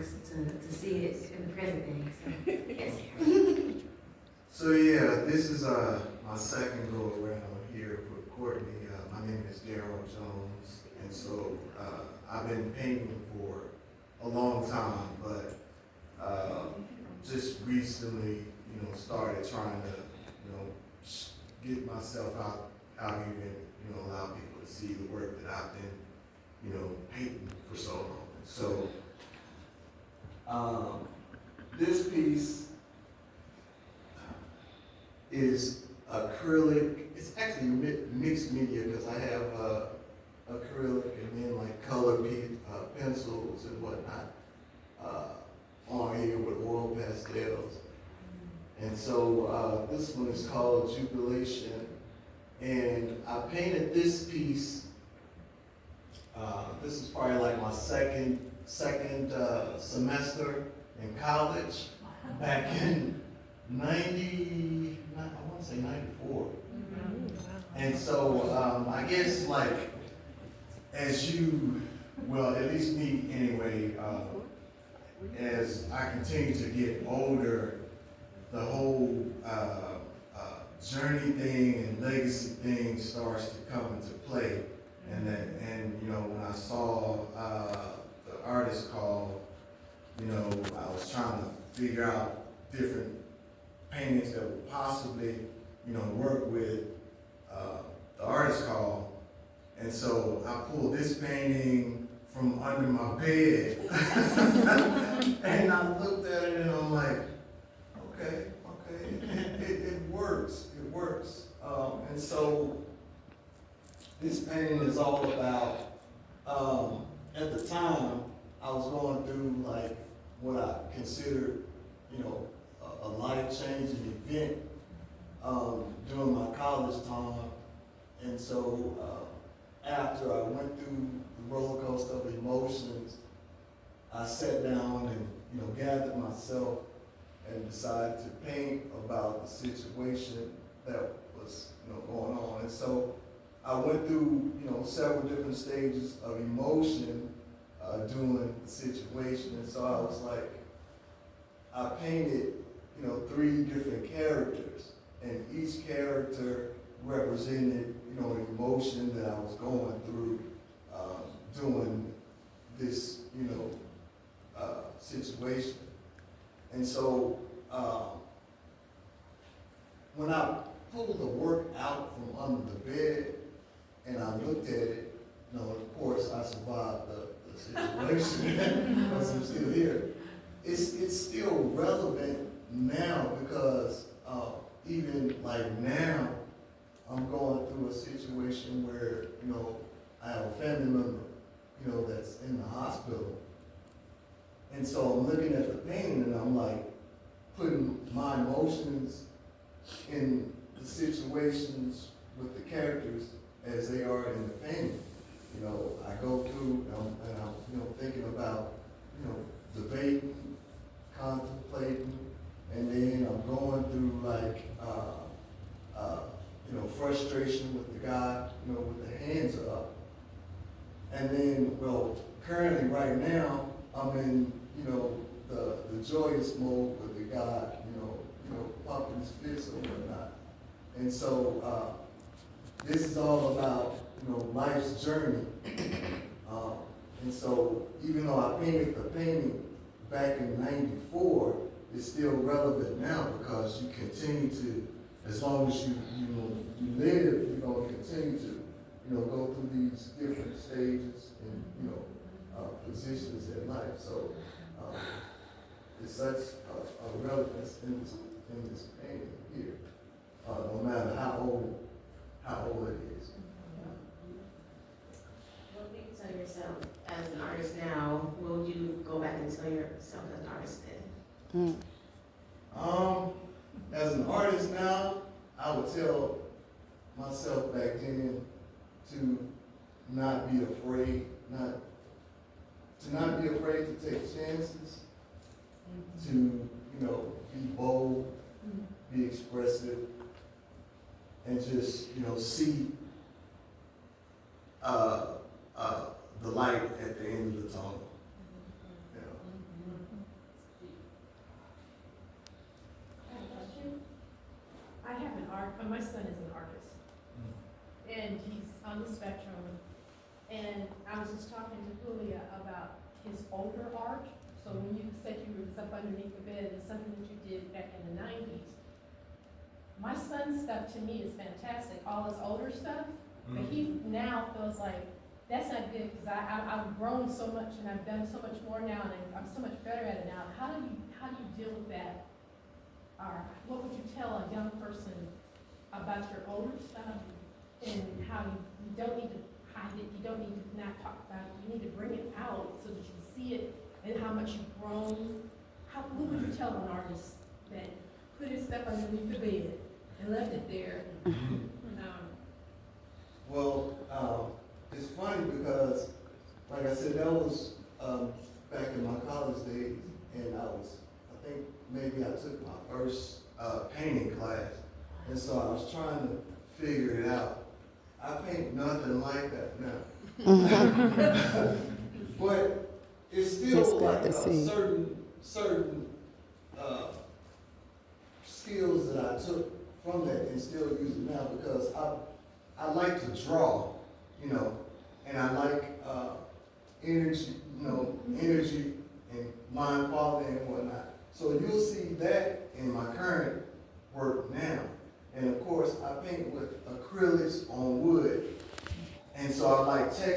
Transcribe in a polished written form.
to see it in the present day, so, yes. So yeah, this is my second go around here with Courtney. My name is Daryl Jones, and so I've been painting for a long time, but just recently, started trying to, get myself out here and allow people to see the work that I've been, painting for so long. So this piece is acrylic. It's actually mixed media because I have acrylic and then like color pencils and whatnot on here with oil pastels. And so this one is called Jubilation. And I painted this piece. This is probably like my second semester in college back in 90, I want to say 94. And so I guess like as you, well, at least me anyway, as I continue to get older, the whole journey thing and legacy thing starts to come into play. And when I saw the artist call, I was trying to figure out different paintings that would possibly, work with the artist call. And so I pulled this painting from under my bed and I looked at it and I'm like, okay, it works. And so this painting is all about, at the time, I was going through like what I considered, a life-changing event during my college time. And so after I went through the roller coaster of emotions, I sat down and, gathered myself and decided to paint about the situation that was, going on. And so I went through, several different stages of emotion during the situation. And so I was like, I painted, 3 different characters, and each character represented, an emotion that I was going through during this, situation. And so when I pulled the work out from under the bed and I looked at it, of course I survived the situation because I'm still here. It's still relevant now because even like now, I'm going through a situation where, I have a family member, that's in the hospital. And so I'm looking at the painting and I'm like putting my emotions in the situations with the characters as they are in the painting. I go through and I'm thinking about, debating, contemplating, and then I'm going through like, frustration with the guy, with the hands up. And then, well, currently right now, I'm in, the joyous mode with the guy, pumping his fists or whatnot. And so this is all about, life's journey. And so even though I painted the painting back in '94, it's still relevant now because you continue to, as long as you live, you're going to continue to, go through these different stages and, positions in life. So it's such a relevance in this painting here, no matter how old it is. What would you tell yourself as an artist now? What would you go back and tell yourself as an artist then? As an artist now, I would tell myself back then to not be afraid, to take chances, to, be bold, be expressive, and just, see the light at the end of the tunnel. my son is an artist, and he's on the spectrum. And I was just talking to Julia about his older art. So when you said you was up underneath the bed, it's something that you did back in the 90s. My son's stuff to me is fantastic, all his older stuff, but he now feels like that's not good because I've grown so much and I've done so much more now and I'm so much better at it now. How do you deal with that? Or what would you tell a young person about your older stuff and how you don't need to hide it, you don't need to not talk about it, you need to bring it out so that you can see it and how much you've grown? What would you tell an artist that put his stuff underneath the bed and left it there? Well, it's funny because, like I said, that was back in my college days, and I think maybe I took my first painting class, and so I was trying to figure it out. I paint nothing like that now. But it's still like certain skills that I took from that and still use it now because I like to draw, you know, and I like energy, energy and mind quality and whatnot. So you'll see that in my current work now. And of course, I paint with acrylics on wood. And so I like texture.